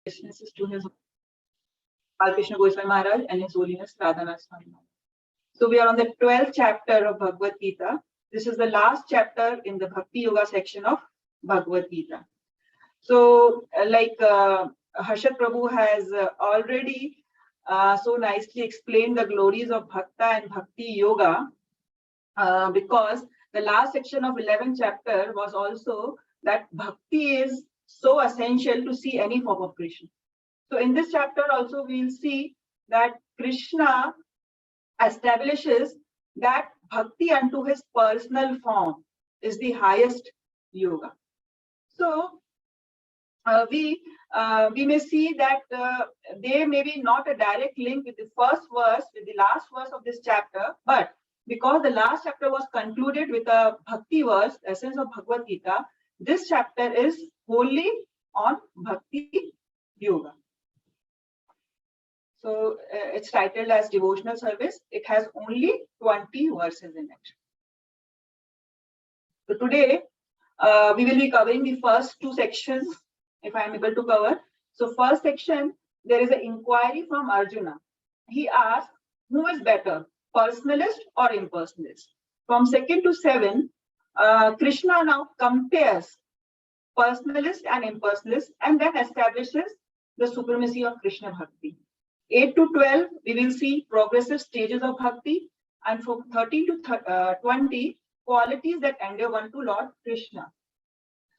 This to His Krishna Goswami Maharaj and His Holiness Radhanath Swami Maharaj. So we are on the 12th chapter of Bhagavad Gita. This is the last chapter in the Bhakti Yoga section of Bhagavad Gita. So Harshad Prabhu has already so nicely explained the glories of Bhakta and Bhakti Yoga because the last section of 11th chapter was also that Bhakti is so essential to see any form of Krishna. So in this chapter also we will see that Krishna establishes that Bhakti unto his personal form is the highest yoga. So we may see that there may be not a direct link with the first verse, with the last verse of this chapter, but because the last chapter was concluded with a Bhakti verse, essence of Bhagavad Gita, this chapter is wholly on Bhakti Yoga. So it's titled as Devotional Service. It has only 20 verses in it. So today we will be covering the first two sections, if I am able to cover. So first section, there is an inquiry from Arjuna. He asks, who is better, personalist or impersonalist? From 2nd to 7, Krishna now compares personalist and impersonalist and then establishes the supremacy of Krishna Bhakti. 8 to 12, we will see progressive stages of Bhakti, and from 13 to 20, qualities that endear one to Lord Krishna.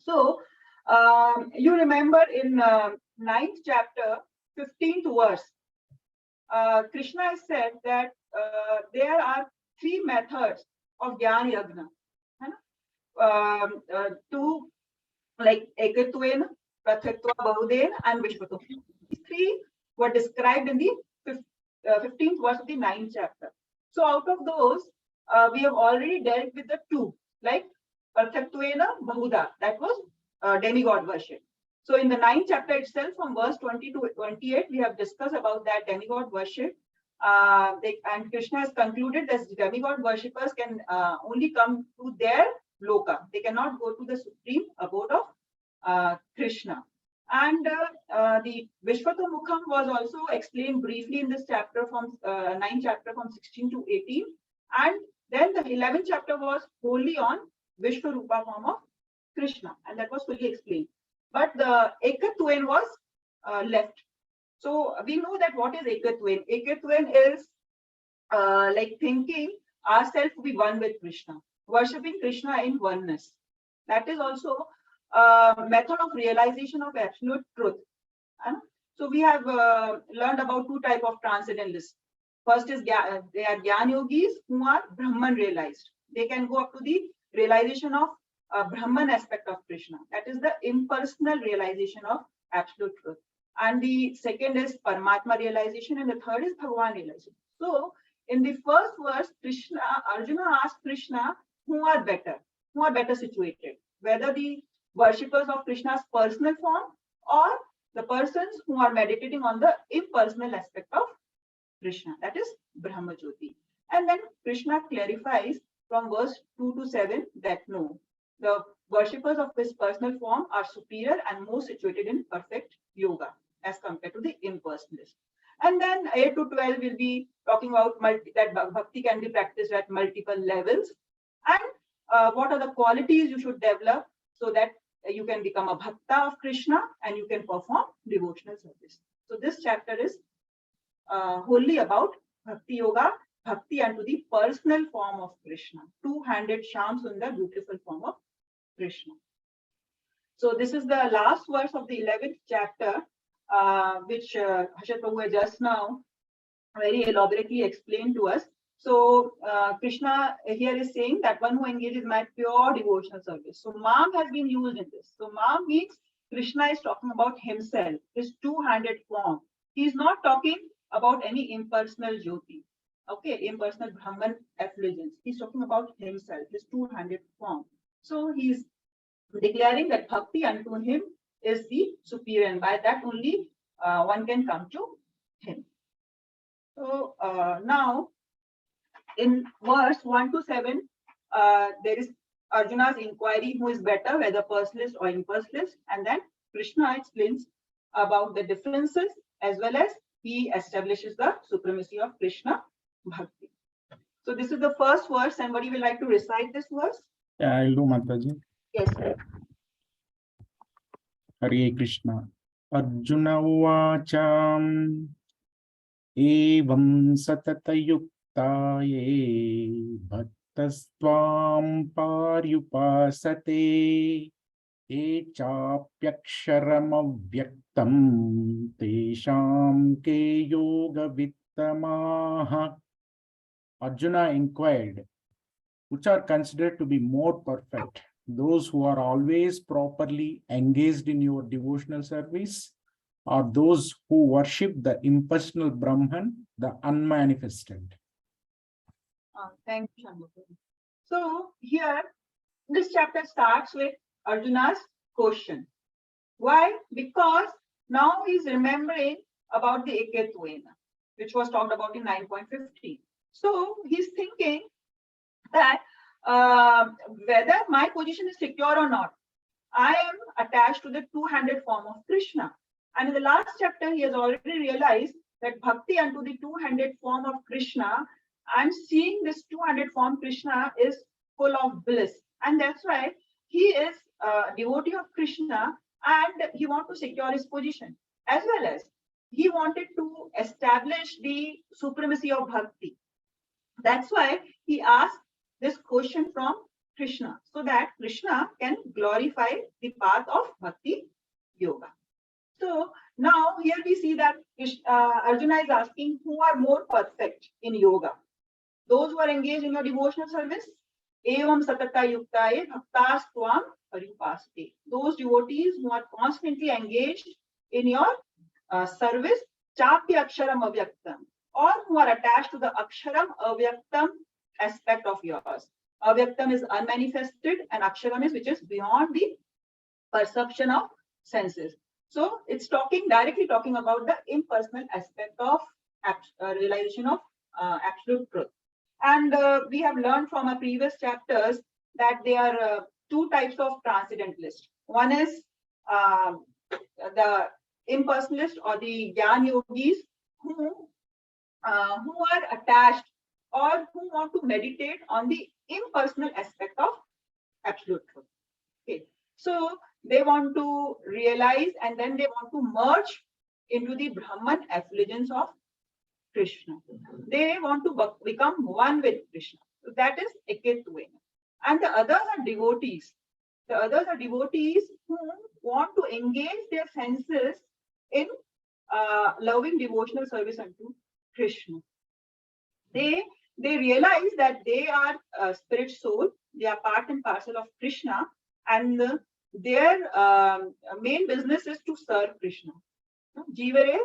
So, you remember in 9th chapter, 15th verse, Krishna has said that there are 3 methods of Jnana Yagna. Two, like Ekattvena, Pratyaktva, Bahudena, and Vishvato. These 3 were described in the 15th verse of the 9th chapter. So out of those, we have already dealt with the 2, like Pratyakttvena, Bahuda, that was demigod worship. So in the 9th chapter itself, from verse 20 to 28, we have discussed about that demigod worship. And Krishna has concluded that demigod worshippers can only come to their loka. They cannot go to the supreme abode of Krishna. And the Vishwatomukham was also explained briefly in this chapter from 9th chapter from 16 to 18. And then the 11th chapter was wholly on Vishwarupa form of Krishna, and that was fully explained. But the Ekattvena was left. So we know that what is Ekattvena? Ekattvena is like thinking ourselves to be one with Krishna, worshipping Krishna in oneness. That is also a method of realization of absolute truth. So we have learned about 2 types of transcendentalists. First is they are Jnana Yogis who are Brahman realized. They can go up to the realization of Brahman aspect of Krishna. That is the impersonal realization of absolute truth. And the second is Paramatma realization, and the third is Bhagavan realization. So in the first verse, Arjuna asked Krishna, who are better situated, whether the worshippers of Krishna's personal form or the persons who are meditating on the impersonal aspect of Krishna, that is Brahma Jyoti. And then Krishna clarifies from verse 2 to 7 that no, the worshippers of his personal form are superior and more situated in perfect yoga as compared to the impersonalist. And then 8 to 12 will be talking about that bhakti can be practiced at multiple levels, and what are the qualities you should develop so that you can become a bhakta of Krishna and you can perform devotional service. So this chapter is wholly about Bhakti Yoga, Bhakti unto the personal form of Krishna, 2-handed Shyam Sundar, beautiful form of Krishna. So this is the last verse of the 11th chapter, which Harshad Prabhu just now very elaborately explained to us. So Krishna here is saying that one who engages in my pure devotional service. So Mam has been used in this. So Mam means Krishna is talking about himself, his 2-handed form. He is not talking about any impersonal Jyoti, okay, impersonal Brahman effulgence. He's talking about himself, his 2-handed form. So he's declaring that bhakti unto him is the superior, and by that only one can come to him. So now in verse 1 to 7, there is Arjuna's inquiry, who is better, whether personalist or impersonalist, and then Krishna explains about the differences, as well as he establishes the supremacy of Krishna Bhakti. So this is the first verse. Anybody will like to recite this verse? Yeah, I'll do, Mataji. Yes. Hare Krishna. Arjuna Vacham Evam Satatayuktaye Bhaktastvam Paryupasate Echapyaksharam Tesham Ke Yoga Vittamaha. Arjuna inquired, which are considered to be more perfect, those who are always properly engaged in your devotional service, or those who worship the impersonal Brahman, the unmanifested? Thank you, Shanmugam. So here, this chapter starts with Arjuna's question. Why? Because now he's remembering about the Ekettvena, which was talked about in 9.15. So he's thinking that whether my position is secure or not, I am attached to the two-handed form of Krishna. And in the last chapter, he has already realized that bhakti unto the two-handed form of Krishna, and seeing this two-handed form Krishna is full of bliss. And that's why he is a devotee of Krishna, and he wants to secure his position, as well as he wanted to establish the supremacy of bhakti. That's why he asked this question from Krishna, so that Krishna can glorify the path of bhakti yoga. So now here we see that Arjuna is asking who are more perfect in yoga. Those who are engaged in your devotional service, evam satata yuktaye bhaktas tvam paripasate. Those devotees who are constantly engaged in your service, chapya aksharam avyaktam, or who are attached to the aksharam avyaktam aspect of yours. Avyaktam is unmanifested, and aksharam is which is beyond the perception of senses. So it's directly talking about the impersonal aspect of realization of absolute truth. And we have learned from our previous chapters that there are two types of transcendentalists. One is the impersonalist or the Gyan yogis who are attached or who want to meditate on the impersonal aspect of absolute truth. Okay, so they want to realize and then they want to merge into the Brahman effulgence of Krishna. They want to become one with Krishna. So that is Ekettvena. And the others are devotees. The others are devotees who want to engage their senses in loving devotional service unto Krishna. They realize that they are a spirit soul. They are part and parcel of Krishna, and their main business is to serve Krishna. Jivare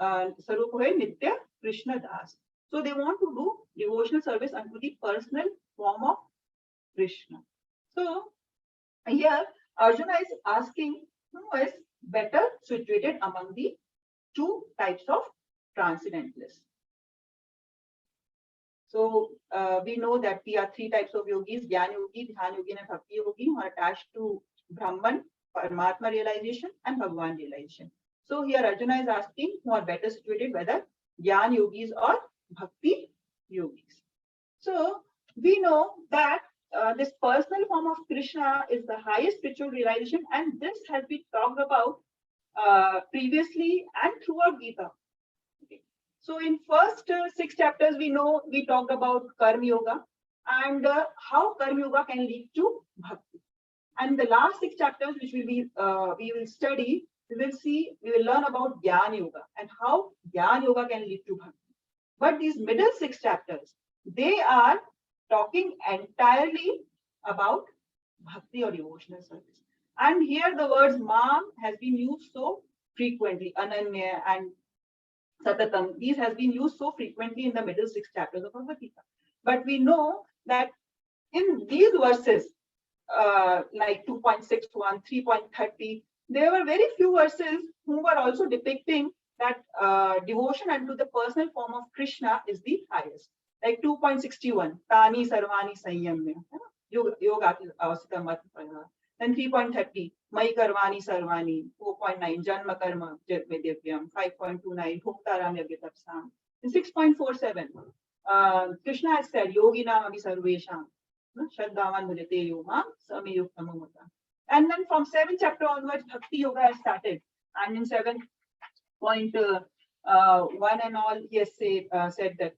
Sarupohe Nitya Krishna Das. So they want to do devotional service unto the personal form of Krishna. So here Arjuna is asking who is better situated among the two types of transcendentalists. So we know that we are three types of yogis: Jnana yogi, Dhyan yogi, and Bhakti yogi, who are attached to Brahman, Paramatma realization, and Bhagwan realization. So here Arjuna is asking who are better situated, whether Jnana yogis or Bhakti yogis. So we know that this personal form of Krishna is the highest spiritual realization, and this has been talked about previously and throughout Gita. Okay. So in first 6 chapters, we talked about Karma Yoga and how Karma Yoga can lead to Bhakti. And the last 6 chapters, which we will study, we will learn about Jnana Yoga and how Jnana Yoga can lead to Bhakti. But these middle 6 chapters, they are talking entirely about Bhakti or devotional service. And here the words Mam has been used so frequently, Ananya and Satatam. These has been used so frequently in the middle 6 chapters of Bhagavad Gita. But we know that in these verses, like 2.61, 3.30, there were very few verses who were also depicting that devotion unto the personal form of Krishna is the highest. Like 2.61, Tani Sarvani Sanyamya, Yoga Avasita Mat. Then 3.30, Mai Karvani Sarvani. 4.9, Janma Karma Divyam. 5.29, Bhuktaram Yagyatapsam. In 6.47, Krishna has said, Yoginam Abhi Sarvesham. Shraddhavan Bhajate Yoma, Sami Yuktamamata. And then from 7th chapter onwards, Bhakti Yoga has started. And in 7.1 and all, he has said that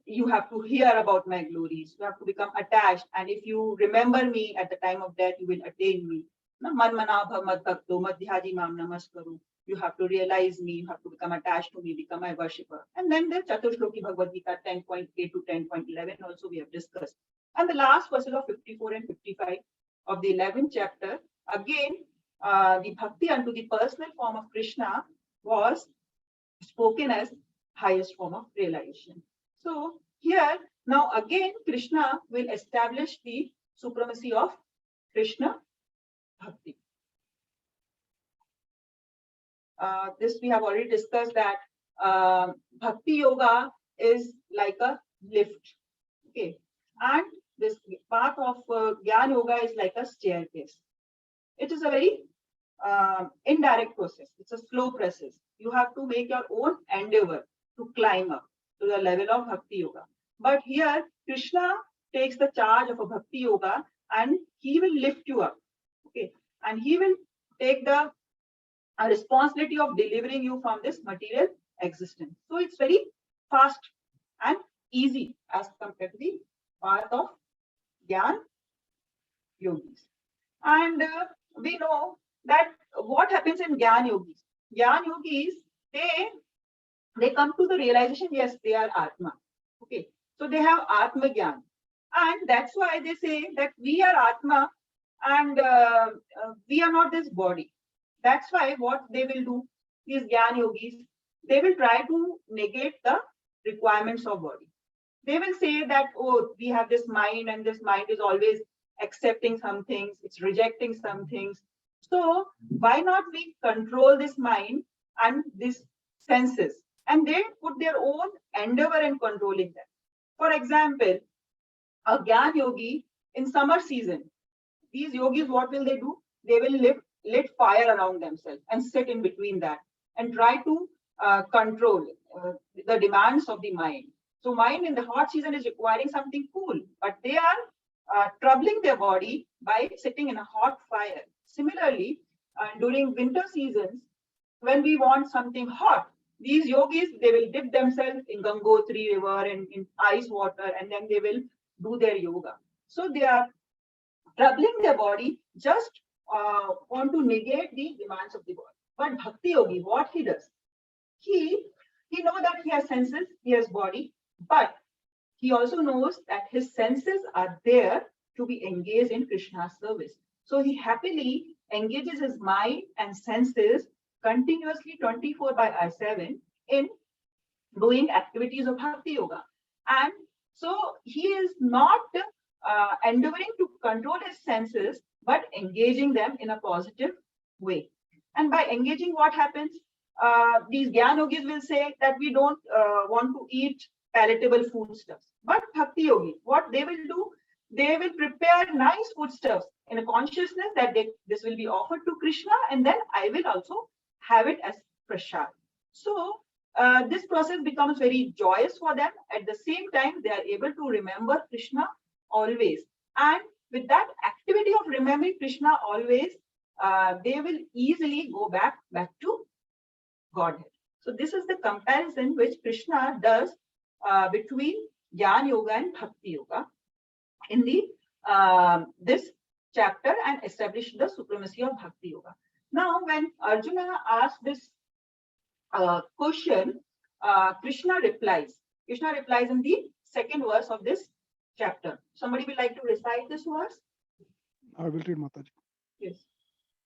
you have to hear about my glories. You have to become attached. And if you remember me at the time of death, you will attain me. Man manabha mad bhakto madhyaji mam namaskaru. You have to realize me. You have to become attached to me, become my worshipper. And then the Chaturshloki Bhagavad Gita 10.8 to 10.11 also we have discussed. And the last verses of 54 and 55 of the 11th chapter, again, the bhakti unto the personal form of Krishna was spoken as highest form of realization. So here, now again, Krishna will establish the supremacy of Krishna Bhakti. This we have already discussed that Bhakti Yoga is like a lift. Okay. And this path of Gyan Yoga is like a staircase. It is a very indirect process. It's a slow process. You have to make your own endeavor to climb up to the level of Bhakti Yoga. But here, Krishna takes the charge of a Bhakti Yoga and he will lift you up. Okay. And he will take the responsibility of delivering you from this material existence. So it's very fast and easy as compared to the path of Gyan Yogis. And we know that what happens in Gyan Yogis. Gyan Yogis, they come to the realization, yes, they are Atma. Okay. So they have Atma Gyan. And that's why they say that we are Atma and we are not this body. That's why what they will do, these Gyan Yogis, they will try to negate the requirements of body. They will say that, oh, we have this mind and this mind is always accepting some things, it's rejecting some things. So why not we control this mind and these senses? And they put their own endeavor in controlling them. For example, a Gyan Yogi in summer season, these yogis, what will they do? They will lit fire around themselves and sit in between that and try to control the demands of the mind. So mind in the hot season is requiring something cool, but they are troubling their body by sitting in a hot fire. Similarly, during winter seasons, when we want something hot, these yogis, they will dip themselves in Gangotri river and in ice water, and then they will do their yoga. So they are troubling their body, just want to negate the demands of the body. But Bhakti Yogi, what he does? He knows that he has senses, he has body, but he also knows that his senses are there to be engaged in Krishna's service. So he happily engages his mind and senses continuously 24/7 in doing activities of Bhakti Yoga. And so he is not endeavoring to control his senses, but engaging them in a positive way. And by engaging, what happens? These Gyan Yogis will say that we don't want to eat palatable foodstuffs. But Bhakti Yogi, what they will do? They will prepare nice foodstuffs in a consciousness that this will be offered to Krishna, and then I will also have it as prasad. So this process becomes very joyous for them. At the same time, they are able to remember Krishna always. And with that activity of remembering Krishna always, they will easily go back to Godhead. So this is the comparison which Krishna does between Jnana Yoga and Bhakti Yoga in the this chapter, and establish the supremacy of Bhakti Yoga. Now, when Arjuna asked this question, Krishna replies. Krishna replies in the second verse of this chapter. Somebody would like to recite this verse? I will read, Mataji. Yes.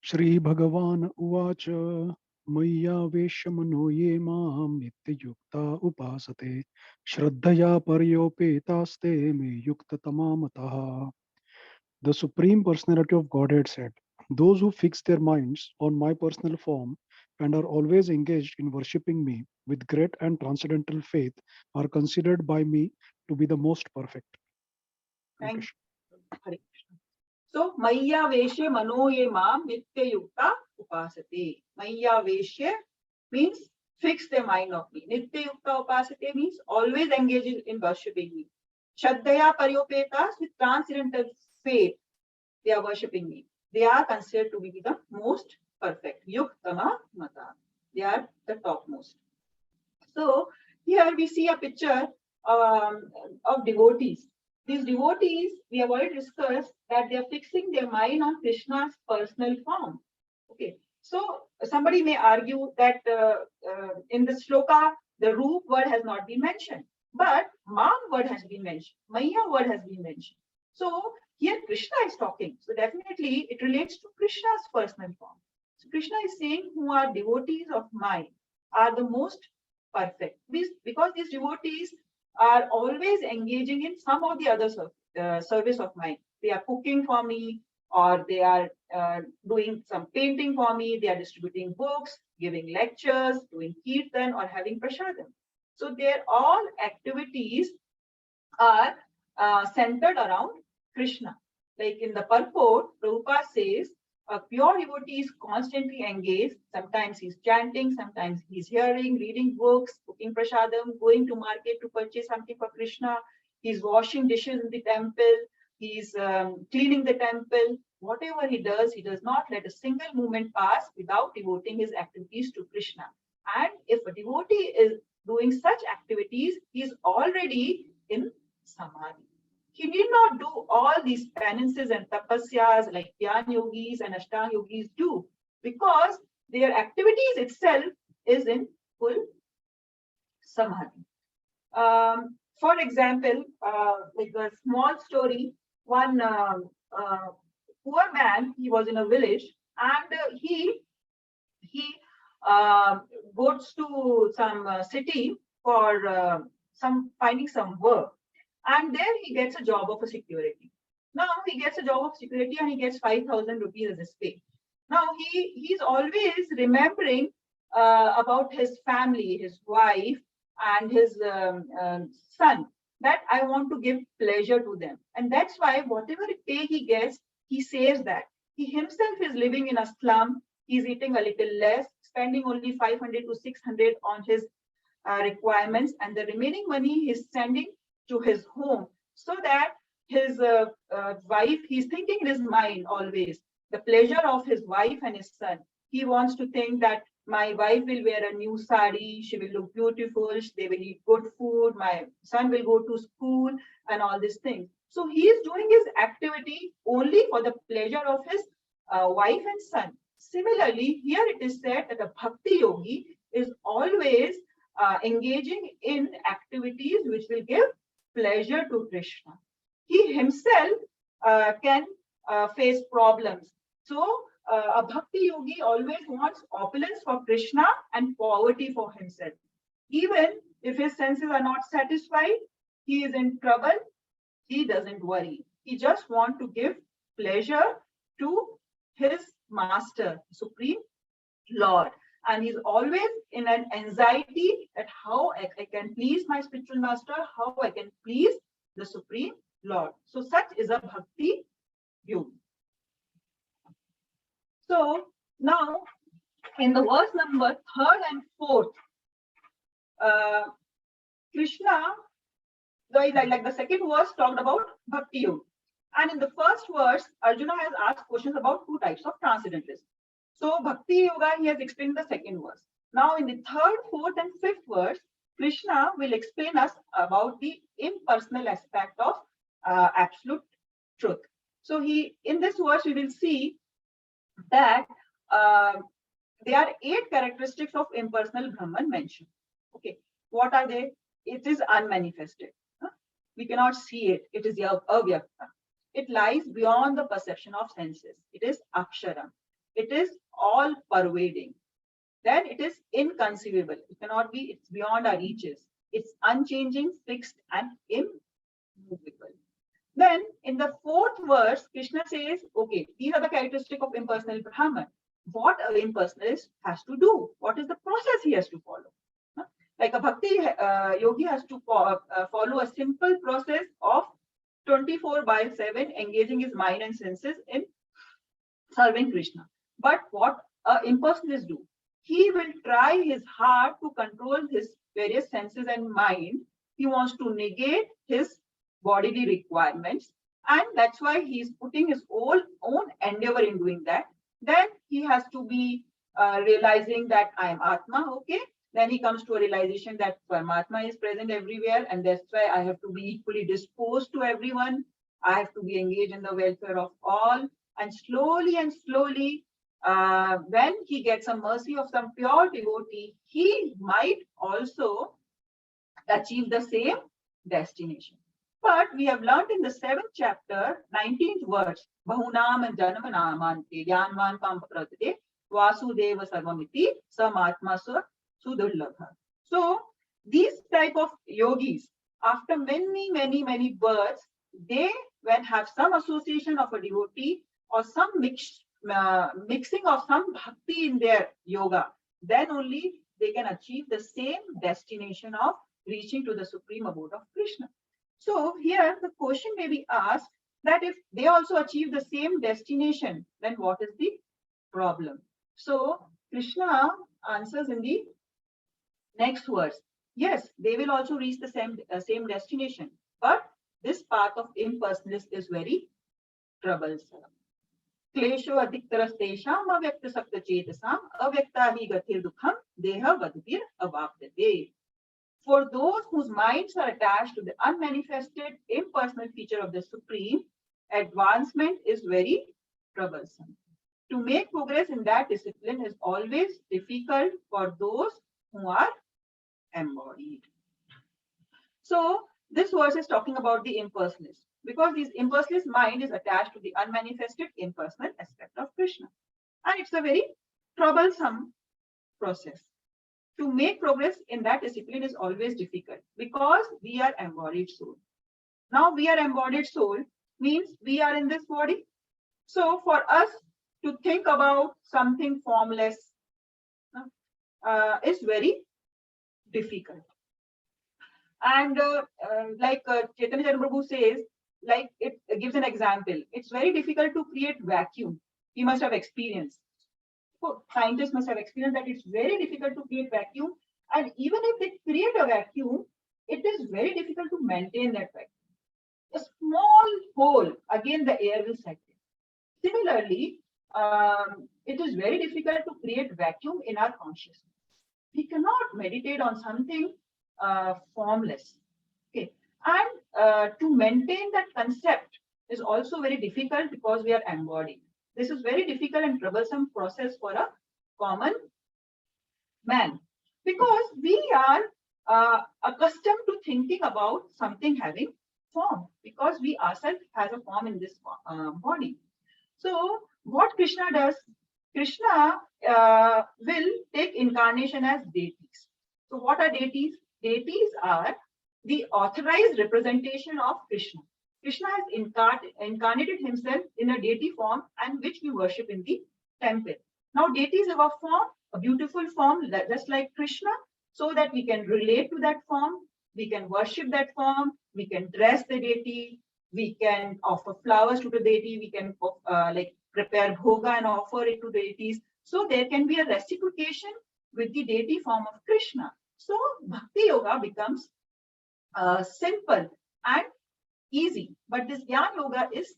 Shri Bhagavan Uvacha Maya Veshamano Ye Mam Nityayukta Upasate Shraddhaya Paryopetaste Me Yukta Tamamataha. The Supreme Personality of Godhead said, those who fix their minds on my personal form and are always engaged in worshipping me with great and transcendental faith are considered by me to be the most perfect. Thank you. Hare Krishna. So Maya Veshe Manoye Mam Nitya Yukta Upasate. Maya Veshe means fix their mind of me. Nitya Yukta Upasate means always engage in worshipping me. Shraddhaya Paryopetas, with transcendental faith, they are worshipping me. They are considered to be the most perfect. Yuktama Mata. They are the topmost. So here we see a picture of devotees. These devotees, we have already discussed that they are fixing their mind on Krishna's personal form. Okay, so somebody may argue that in the shloka, the Roop word has not been mentioned, but Mam word has been mentioned, Maya word has been mentioned. So here Krishna is talking. So definitely it relates to Krishna's personal form. So Krishna is saying, who are devotees of mine are the most perfect. Because these devotees are always engaging in some of the other service of mine. They are cooking for me, or they are doing some painting for me. They are distributing books, giving lectures, doing kirtan, or having prasadam. So their all activities are centered around Krishna. Like in the purport, Prabhupada says, a pure devotee is constantly engaged. Sometimes he's chanting, sometimes he's hearing, reading books, cooking prasadam, going to market to purchase something for Krishna. He's washing dishes in the temple. He's cleaning the temple. Whatever he does not let a single moment pass without devoting his activities to Krishna. And if a devotee is doing such activities, he's already in samadhi. He need not do all these penances and tapasyas like Dhyan yogis and Ashtanga yogis do, because their activities itself is in full samadhi. For example, like a small story, one poor man, he was in a village, and he goes to some city for finding some work. And there he gets a job of a security. Now he gets a job of security and he gets 5,000 rupees as his pay. Now he's always remembering about his family, his wife, and his son, that I want to give pleasure to them. And that's why whatever pay he gets, he saves that. He himself is living in a slum. He's eating a little less, spending only 500 to 600 on his requirements, and the remaining money he's sending to his home, so that his wife, he's thinking in his mind always the pleasure of his wife and his son. He wants to think that my wife will wear a new sari, she will look beautiful, they will eat good food, my son will go to school, and all these things. So he is doing his activity only for the pleasure of his wife and son. Similarly, here it is said that a bhakti yogi is always engaging in activities which will give pleasure to Krishna. He himself can face problems. So a bhakti yogi always wants opulence for Krishna and poverty for himself. Even if his senses are not satisfied, he is in trouble, he doesn't worry. He just wants to give pleasure to his master, Supreme Lord. And he's always in an anxiety at how I can please my spiritual master, how I can please the Supreme Lord. So such is a bhakti yogi. So now in the verse number 3rd and 4th, Krishna, like the second verse talked about bhakti yogi. And in the first verse, Arjuna has asked questions about two types of transcendentalists. So Bhakti Yoga, he has explained the second verse. Now in the 3rd, 4th, and 5th verse, Krishna will explain us about the impersonal aspect of absolute truth. So in this verse, we will see that there are 8 characteristics of impersonal Brahman mentioned. Okay, what are they? It is unmanifested. We cannot see it. It is avyakta. It lies beyond the perception of senses. It is aksharam. It is all pervading. Then it is inconceivable. It cannot be, it's beyond our reaches. It's unchanging, fixed, and immovable. Then in the 4th verse, Krishna says, okay, these are the characteristics of impersonal Brahman. What an impersonalist has to do? What is the process he has to follow? Like a bhakti yogi has to follow a simple process of 24/7, engaging his mind and senses in serving Krishna. But what an impersonalist do? He will try his hard to control his various senses and mind. He wants to negate his bodily requirements, and that's why he's putting his own endeavor in doing that. Then he has to be realizing that I am Atma, okay? Then he comes to a realization that Paramatma is present everywhere, and that's why I have to be equally disposed to everyone. I have to be engaged in the welfare of all. And slowly, when he gets some mercy of some pure devotee, he might also achieve the same destination. But we have learned in the 7th chapter, 19th verse, Bahunam and Janamanamante, Yanvan Pampaprate, Vasudeva Sarvamiti, Samatma Sudurlabha. So these type of yogis, after many births, they when have some association of a devotee or some mixing of some bhakti in their yoga, then only they can achieve the same destination of reaching to the supreme abode of Krishna. So here the question may be asked that if they also achieve the same destination, then what is the problem? So Krishna answers in the next verse. Yes, they will also reach the same destination, but this path of impersonalist is very troublesome. Klesho adiktarastesham avyakta sakta chetasam avyakta hi gathir dukham deha vadbir avaptate. For those whose minds are attached to the unmanifested impersonal feature of the Supreme, advancement is very troublesome. To make progress in that discipline is always difficult for those who are embodied. So this verse is talking about the impersonalist, because this impersonalist mind is attached to the unmanifested impersonal aspect of Krishna. And it's a very troublesome process. To make progress in that discipline is always difficult because we are embodied soul. Now we are embodied soul means we are in this body. So for us to think about something formless is very difficult. And like Chaitanya Prabhu says, like it gives an example. It's very difficult to create vacuum. You must have experienced. So scientists must have experienced that it's very difficult to create vacuum. And even if they create a vacuum, it is very difficult to maintain that vacuum. A small hole, again the air will set in. Similarly, it is very difficult to create vacuum in our consciousness. We cannot meditate on something formless. Okay, and to maintain that concept is also very difficult because we are embodied. This is very difficult and troublesome process for a common man, because we are accustomed to thinking about something having form, because we ourselves has a form in this body. So what Krishna does, Krishna will take incarnation as deities. So what are deities? Deities are the authorized representation of Krishna. Krishna has incarnated himself in a deity form, and which we worship in the temple. Now deities have a form, a beautiful form, just like Krishna, so that we can relate to that form, we can worship that form, we can dress the deity, we can offer flowers to the deity, we can like prepare bhoga and offer it to deities. So there can be a reciprocation with the deity form of Krishna. So Bhakti Yoga becomes simple and easy, but this Jnana Yoga is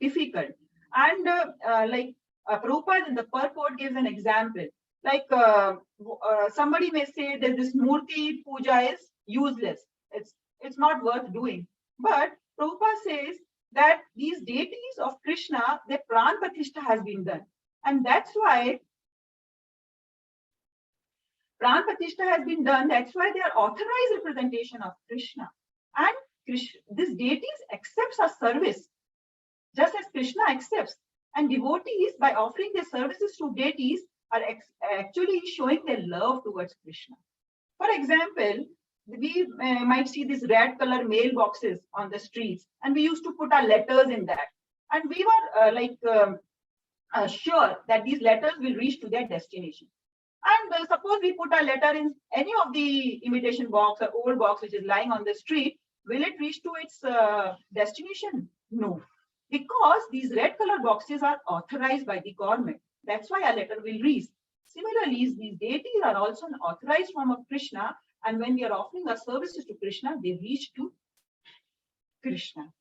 difficult. And like Prabhupada in the purport gives an example. Like somebody may say that this Murti Puja is useless. It's not worth doing. But Prabhupada says that these deities of Krishna, their Pran Pratishtha has been done. And that's why Pran Pratishtha has been done. That's why they are authorized representation of Krishna. And this deities accepts our service, just as Krishna accepts. And devotees, by offering their services to deities, are actually showing their love towards Krishna. For example, we might see these red color mailboxes on the streets, and we used to put our letters in that. And we were sure that these letters will reach to their destination. And suppose we put our letter in any of the imitation box or old box which is lying on the street, Will it reach to its destination? No, because these red color boxes are authorized by the government. That's why a letter will reach. Similarly, these deities are also an authorized form of Krishna, and when we are offering our services to Krishna, they reach to Krishna.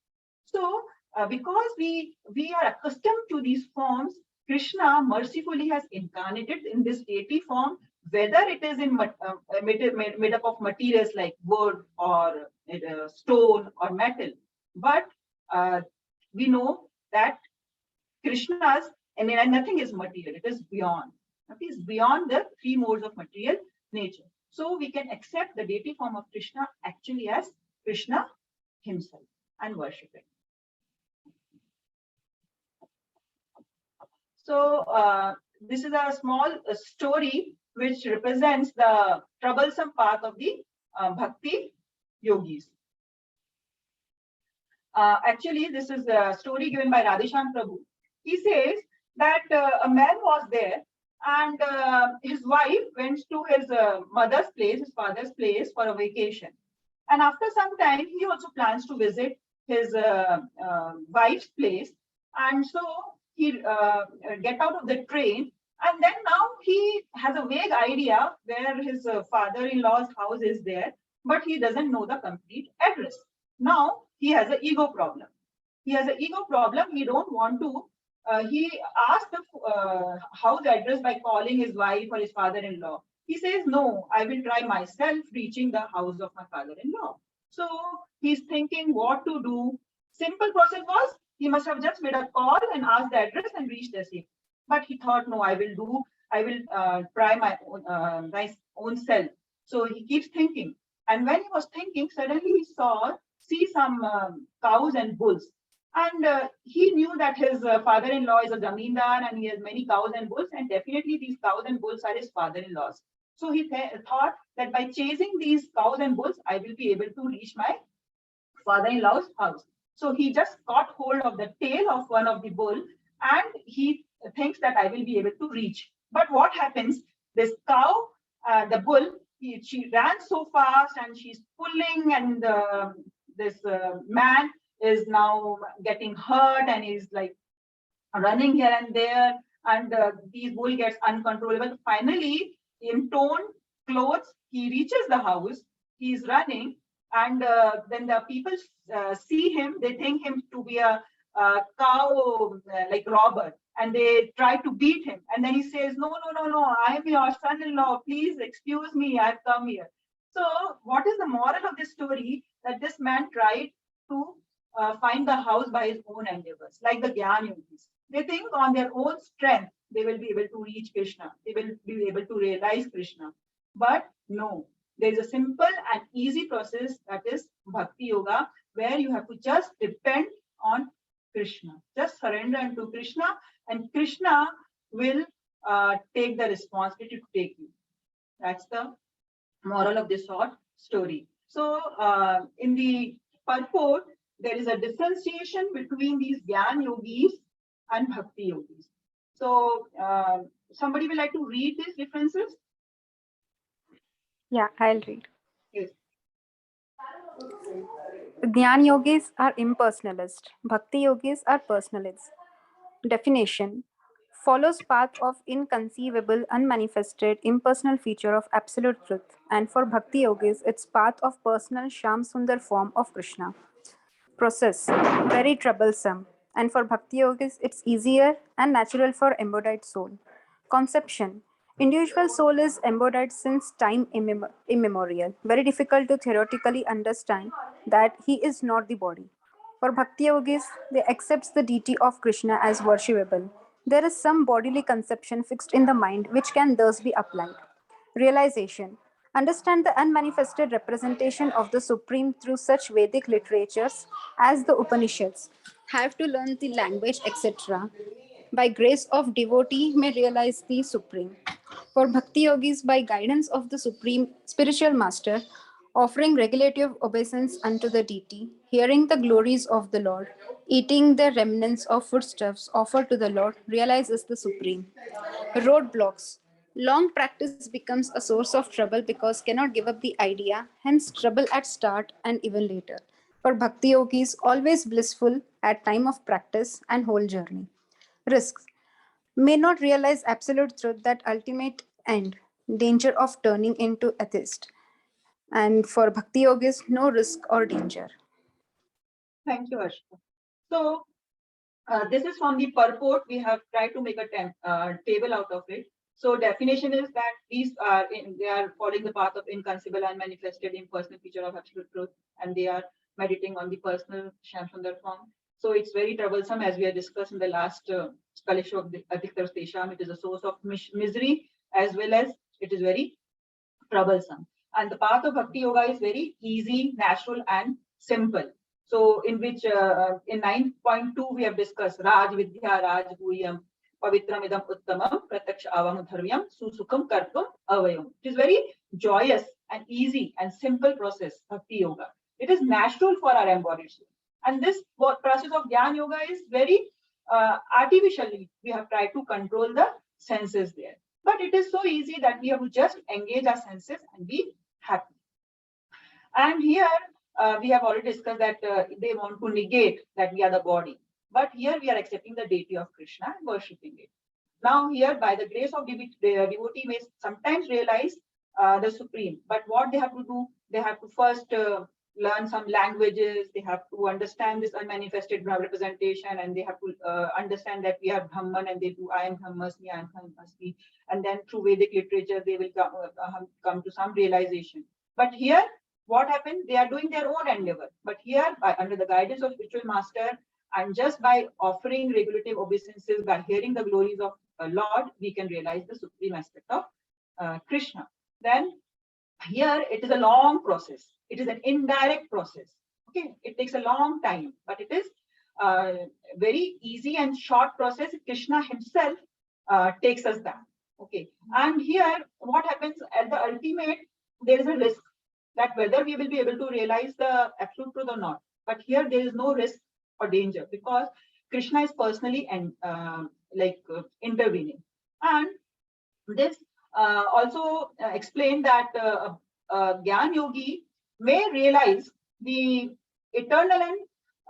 So, because we are accustomed to these forms, Krishna mercifully has incarnated in this deity form, whether it is in made up of materials like wood or stone or metal. But we know that Krishna's and nothing is material; it is beyond. It is beyond the three modes of material nature. So we can accept the deity form of Krishna actually as Krishna himself and worship it. So this is a small story which represents the troublesome path of the bhakti yogis. Actually, this is a story given by Radheshyam Prabhu. He says that a man was there and his wife went to his mother's place, his father's place for a vacation. And after some time, he also plans to visit his wife's place. And so he get out of the train, and then now he has a vague idea where his father-in-law's house is there, but he doesn't know the complete address. Now he has an ego problem. He has an ego problem. He don't want to. He asked the house address by calling his wife or his father-in-law. He says, no, I will try myself reaching the house of my father-in-law. So he's thinking what to do. Simple process was, he must have just made a call and asked the address and reached the same. But he thought, no, I will try my own self. So he keeps thinking. And when he was thinking, suddenly he see some cows and bulls. And he knew that his father-in-law is a zamindar and he has many cows and bulls, and definitely these cows and bulls are his father-in-law's. So he thought that by chasing these cows and bulls, I will be able to reach my father-in-law's house. So he just caught hold of the tail of one of the bull, and he thinks that I will be able to reach. But what happens? This cow, the bull, she ran so fast and she's pulling, and this man is now getting hurt and he's like running here and there, and these bull gets uncontrollable. Finally, in torn clothes, he reaches the house. He's running, and then the people see him. They think him to be a cow like robber, and they try to beat him. And then he says, no, I am your son-in-law, please excuse me, I've come here. So what is the moral of this story? That this man tried to find the house by his own endeavors, like the Gyan Yogis. They think on their own strength they will be able to reach Krishna, they will be able to realize Krishna. But no, there is a simple and easy process, that is Bhakti Yoga, where you have to just depend on Krishna. Just surrender unto Krishna, and Krishna will take the responsibility to take you. That's the moral of this short story. So in the purport, there is a differentiation between these Gyan Yogis and Bhakti Yogis. So somebody will like to read these differences? Yeah, I'll read. Yes. Jnana yogis are impersonalist. Bhakti yogis are personalists. Definition: follows path of inconceivable, unmanifested, impersonal feature of absolute truth. And for Bhakti yogis, it's path of personal Sham Sundar form of Krishna. Process: very troublesome. And for Bhakti yogis, it's easier and natural for embodied soul. Conception: individual soul is embodied since time immemorial. Very difficult to theoretically understand that he is not the body. For Bhakti yogis, they accept the deity of Krishna as worshipable. There is some bodily conception fixed in the mind which can thus be applied. Realization: understand the unmanifested representation of the Supreme through such Vedic literatures as the Upanishads. Have to learn the language, etc. By grace of devotee may realize the Supreme. For Bhakti yogis, by guidance of the Supreme Spiritual Master, offering regulative obeisance unto the deity, hearing the glories of the Lord, eating the remnants of foodstuffs offered to the Lord, realizes the Supreme. Roadblocks: long practice becomes a source of trouble because cannot give up the idea, hence trouble at start and even later. For bhakti yogis, always blissful at time of practice and whole journey. Risks: may not realize absolute truth, that ultimate end, danger of turning into atheist. And for bhakti yogis, no risk or danger. Thank you, Ashita. So this is from the purport. We have tried to make a table out of it. So definition is that they are following the path of inconceivable and manifested impersonal feature of absolute truth, and they are meditating on the personal Shamsundar form. So it's very troublesome, as we have discussed in the last Kalisha of Adhiktar Stesham. It is a source of misery, as well as it is very troublesome. And the path of Bhakti Yoga is very easy, natural, and simple. So in which in 9.2 we have discussed Raj Vidya Raj Guyam Pavitram Idam Uttamam Pratyaksha Avam Dharmyam Susukham Kartum Avayam. It is very joyous and easy and simple process, Bhakti Yoga. It is natural for our embodied soul. And this process of Jnana Yoga is very artificially, we have tried to control the senses there. But it is so easy that we have to just engage our senses and be happy. And here we have already discussed that they want to negate that we are the body. But here we are accepting the deity of Krishna and worshipping it. Now here, by the grace of the devotee may sometimes realize the Supreme. But what they have to do, they have to first learn some languages, they have to understand this unmanifested representation, and they have to understand that we are Brahman and they do I am Brahmasmi, I am Brahmasmi. And then through Vedic literature, they will come to some realization. But here, what happened? They are doing their own endeavor. But here, under the guidance of spiritual master, and just by offering regulative obeisances, by hearing the glories of Lord, we can realize the supreme aspect of Krishna. Then here, it is a long process. It is an indirect process. Okay, it takes a long time, but it is very easy and short process. Krishna himself takes us down. Okay, and here, what happens at the ultimate? There is a risk that whether we will be able to realize the absolute truth or not. But here there is no risk or danger because Krishna is personally and intervening. And this also explained that Gyan Yogi may realize the eternal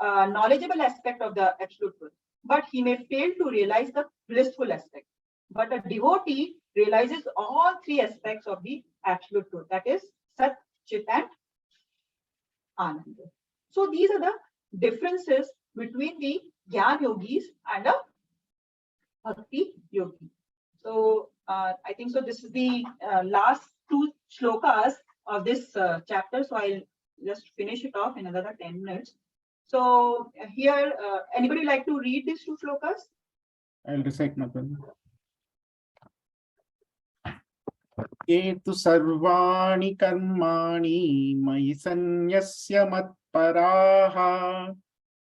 and knowledgeable aspect of the absolute truth, but he may fail to realize the blissful aspect. But a devotee realizes all three aspects of the absolute truth, that is Sat, Chit, and Ananda. So these are the differences between the Gyan Yogis and a Bhakti Yogi. So I think so. This is the last two shlokas of this chapter. So I'll just finish it off in another 10 minutes. So here, anybody like to read these two shlokas? I'll recite now. Etu sarvani karmani mayi sanyasya matparaha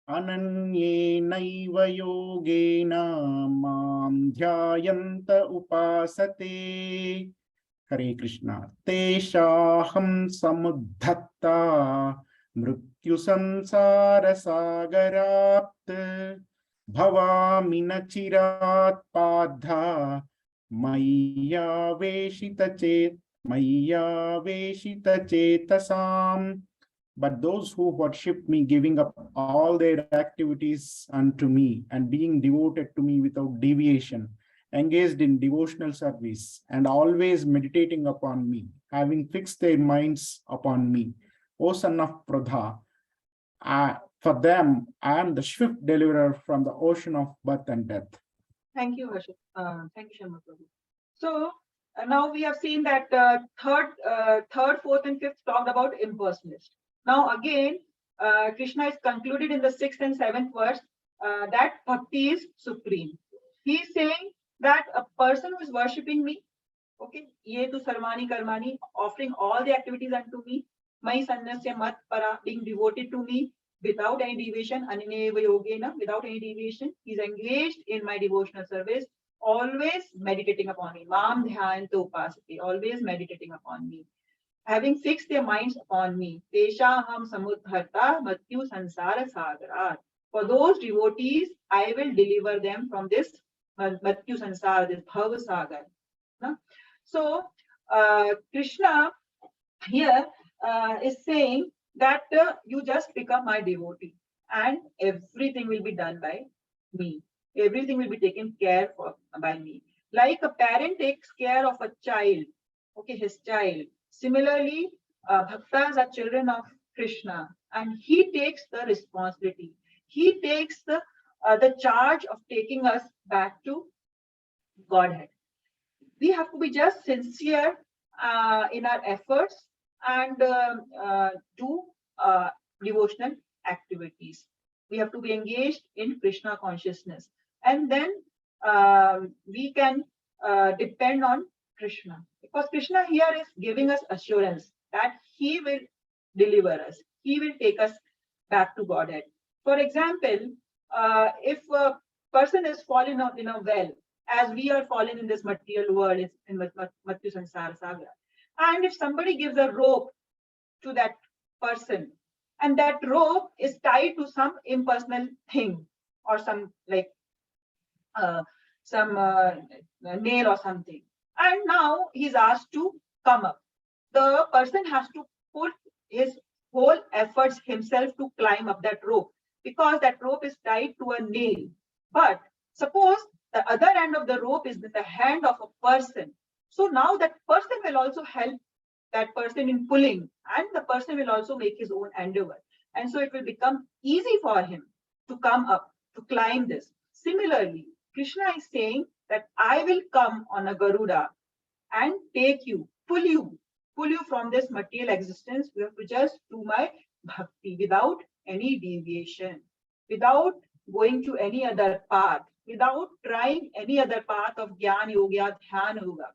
ananyenaiva yogena mam dhyayanta upasate. Hare Krishna. Teshaham samudhatta mrityu samsara sagarapt bhavami nachirat padha Maya veshita chetasam. But those who worship me, giving up all their activities unto me and being devoted to me without deviation, engaged in devotional service and always meditating upon me, having fixed their minds upon me, O son of Pradha, for them I am the swift deliverer from the ocean of birth and death. Thank you, Harshit. Thank you, Sharma Prabhu. So now we have seen that third, fourth, and fifth talked about impersonalist. Now again, Krishna is concluded in the 6th and 7th verse that bhakti is supreme. He is saying that a person who is worshipping me, okay, ye tu sarvani karmani, offering all the activities unto me, mai sannasya mat para, being devoted to me, without any deviation, anineva yogena, without any deviation, he is engaged in my devotional service, always meditating upon me. Mam dhyanto upasati, always meditating upon me. Having fixed their minds upon me. Teshaham samudharta matyu sansara sagarat. For those devotees, I will deliver them from this matyu sansara, this bhava sagar. So, Krishna here is saying that you just become my devotee and everything will be done by me. Everything will be taken care of by me. Like a parent takes care of a child, okay, his child. Similarly, bhaktas are children of Krishna, and he takes the responsibility. He takes the charge of taking us back to Godhead. We have to be just sincere in our efforts and do devotional activities. We have to be engaged in Krishna consciousness, and then we can depend on Krishna, because Krishna here is giving us assurance that he will deliver us, he will take us back to Godhead. For example, if a person is fallen in a well, as we are fallen in this material world, in Matyu Sansara Saga, and if somebody gives a rope to that person, and that rope is tied to some impersonal thing, or some like some nail or something, and now he's asked to come up, the person has to put his whole efforts himself to climb up that rope, because that rope is tied to a nail. But suppose the other end of the rope is in the hand of a person, so now that person will also help that person in pulling, and the person will also make his own endeavor, and so it will become easy for him to come up, to climb this. Similarly, Krishna is saying that I will come on a Garuda and take you, pull you from this material existence. You have to just do my bhakti without any deviation, without going to any other path, without trying any other path of Gyan Yoga, Dhyan Yoga.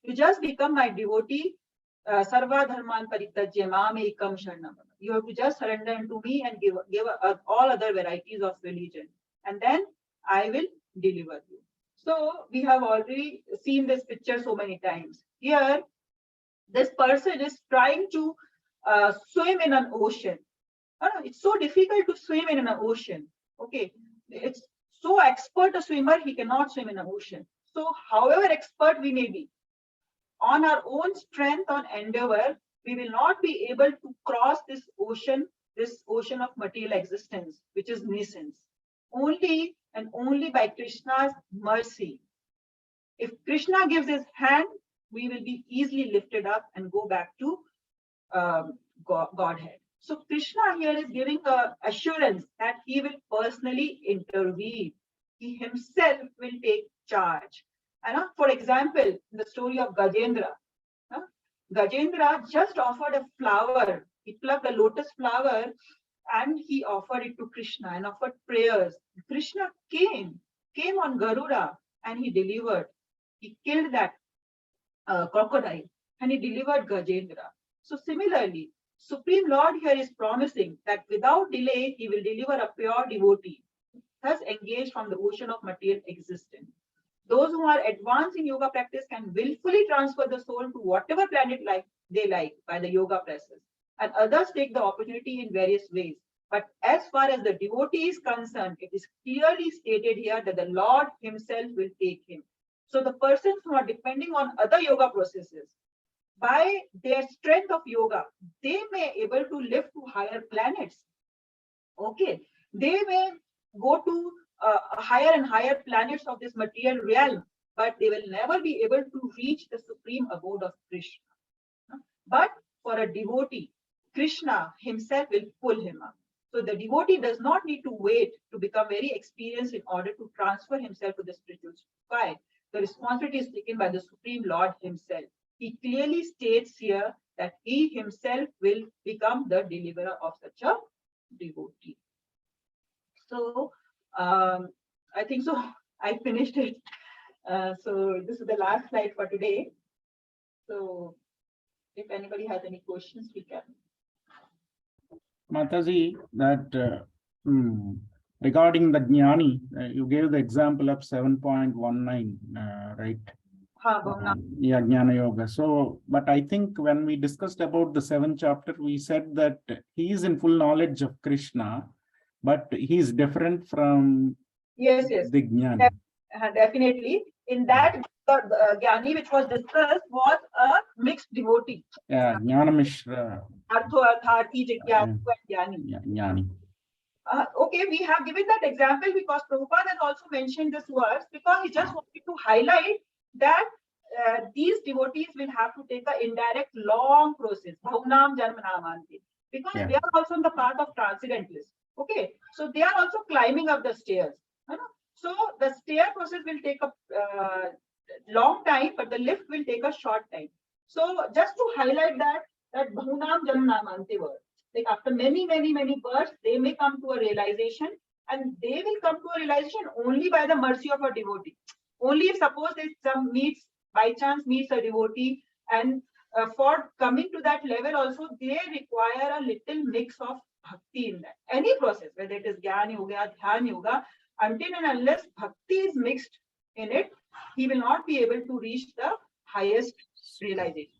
You just become my devotee. Sarva dharman parityajya mam ekam sharanam. You have to just surrender unto me and give all other varieties of religion, and then I will deliver you. So we have already seen this picture so many times. Here, this person is trying to swim in an ocean. It's so difficult to swim in an ocean. Okay, it's so expert a swimmer, he cannot swim in an ocean. So however expert we may be, on our own strength, on endeavor, we will not be able to cross this ocean of material existence, which is nuisance. Only and only by Krishna's mercy. If Krishna gives his hand, we will be easily lifted up and go back to Godhead. So Krishna here is giving assurance that he will personally intervene. He himself will take charge. And for example, in the story of Gajendra, Gajendra just offered a flower. He plucked a lotus flower and he offered it to Krishna and offered prayers. Krishna came on Garuda, and he delivered. He killed that crocodile and he delivered Gajendra. So similarly, Supreme Lord here is promising that without delay, he will deliver a pure devotee, thus engaged from the ocean of material existence. Those who are advanced in yoga practice can willfully transfer the soul to whatever planet they like by the yoga process, and others take the opportunity in various ways. But as far as the devotee is concerned, it is clearly stated here that the Lord himself will take him. So the persons who are depending on other yoga processes, by their strength of yoga, they may able to live to higher planets. Okay, they may go to higher and higher planets of this material realm, but they will never be able to reach the supreme abode of Krishna. But for a devotee, Krishna himself will pull him up. So the devotee does not need to wait to become very experienced in order to transfer himself to the spiritual sky. The responsibility is taken by the Supreme Lord himself. He clearly states here that he himself will become the deliverer of such a devotee. So I think so. I finished it. So this is the last slide for today. So if anybody has any questions, we can. Mataji, that regarding the Jnani, you gave the example of 7.19, right? Yeah, Jnana Yoga. So, but I think when we discussed about the 7th chapter, we said that he is in full knowledge of Krishna, but he is different from yes the Jnani. Definitely. In that the Gyani which was discussed was a mixed devotee. Yeah, Jnana Mishra. Artho, Artharthi, Jigyasu, and Gyani. Jnani. Okay, we have given that example because Prabhupada has also mentioned this verse because he just wanted to highlight that these devotees will have to take an indirect long process, Bhaunam Janmanamante, because they are also on the path of transcendentalists. Okay, so they are also climbing up the stairs. So the stair process will take a long time, but the lift will take a short time. So just to highlight that Bhaunam Janmanamante word. Like after many births, they may come to a realization, and they will come to a realization only by the mercy of a devotee. Only if suppose they by chance meets a devotee, and for coming to that level also, they require a little mix of bhakti in that. Any process, whether it is Jnana Yoga, Dhyan Yoga, until and unless bhakti is mixed in it, he will not be able to reach the highest realization.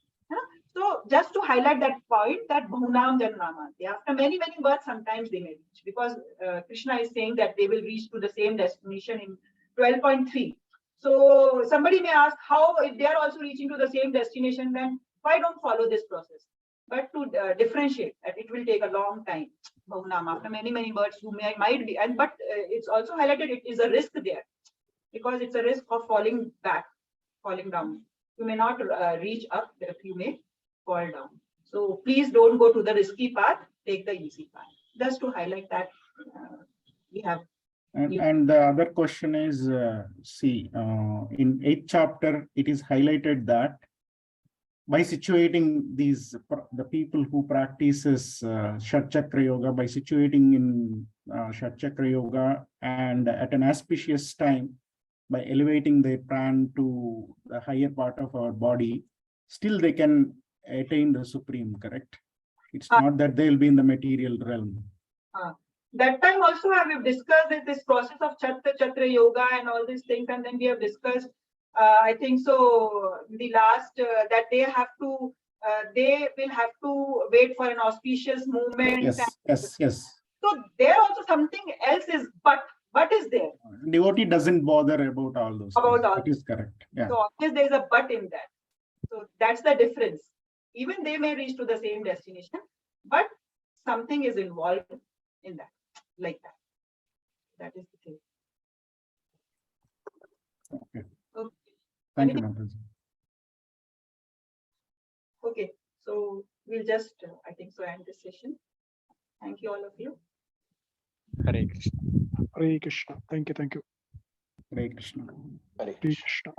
So just to highlight that point, that Bhaunam Janmanamante, after many births, sometimes they may reach, because Krishna is saying that they will reach to the same destination in 12.3. So somebody may ask, how, if they are also reaching to the same destination, then why don't follow this process? But to differentiate that it will take a long time. Bhaunam, after many births, you might be, but it's also highlighted it is a risk there, because it's a risk of falling down. You may not reach up, if you may fall down. So please don't go to the risky path, take the easy path. Just to highlight that we have. And the other question is, in 8th chapter, it is highlighted that by situating the people who practices Shat Chakra Yoga, by situating in Shat Chakra Yoga and at an auspicious time, by elevating their pran to the higher part of our body, still they can attain the supreme, correct? It's not that they'll be in the material realm. That time also I have discussed this process of Chatra Yoga and all these things, and then we have discussed, I think so, the last, that they will have to wait for an auspicious movement. Yes. So there also something else is, but what is there? Devotee doesn't bother about all those things. That is correct. Yeah. So obviously there's a but in that. So that's the difference. Even they may reach to the same destination, but something is involved in that, like that. That is the thing. Okay. Okay. Thank you, Mataji. Okay, so we'll just, I think so, end this session. Thank you, all of you. Hare Krishna. Hare Krishna. Thank you. Hare Krishna. Hare Hare Krishna.